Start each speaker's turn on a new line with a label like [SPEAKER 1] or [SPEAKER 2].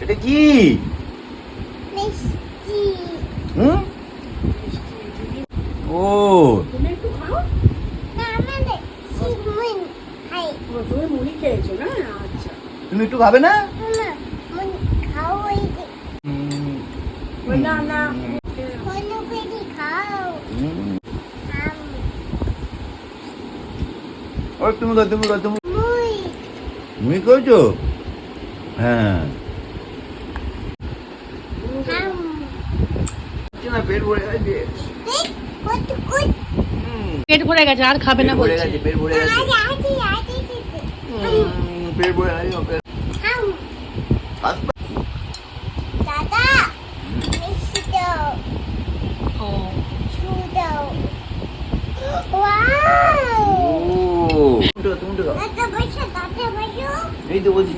[SPEAKER 1] এটা কি?
[SPEAKER 2] মিষ্টি।
[SPEAKER 1] হুম? ও
[SPEAKER 3] তুমি একটু খাও।
[SPEAKER 2] না আমাদের সিমুন খাই।
[SPEAKER 3] তুমি মুড়ি খেয়েছো না? আচ্ছা।
[SPEAKER 1] তুমি একটু খাবে না?
[SPEAKER 2] মামা মুন খাও ওই যে
[SPEAKER 3] না না
[SPEAKER 2] কোনো পেরি খাও। আম
[SPEAKER 1] ও তুমি খাও, তুমি খাও, তুমি
[SPEAKER 2] মুই
[SPEAKER 1] তুমি খাওছো? হ্যাঁ
[SPEAKER 2] আম
[SPEAKER 1] না, পেট ভরে গেছে।
[SPEAKER 2] কত কত
[SPEAKER 4] পেট ভরে গেছে আর খাবে না
[SPEAKER 1] পেট ভরে
[SPEAKER 4] বলছে।
[SPEAKER 1] গেছে, পেট ভরে গেছে।
[SPEAKER 2] আজ আজ আজ
[SPEAKER 1] পেট ভরে গেছে, পেট।
[SPEAKER 2] আম
[SPEAKER 1] আস-
[SPEAKER 2] দাদা মিষ্টি দাও
[SPEAKER 4] ও
[SPEAKER 2] ছু দাও ওয়াও
[SPEAKER 1] ও তুমি তো খাও।
[SPEAKER 2] দাদা বসো
[SPEAKER 1] এই তো বলছি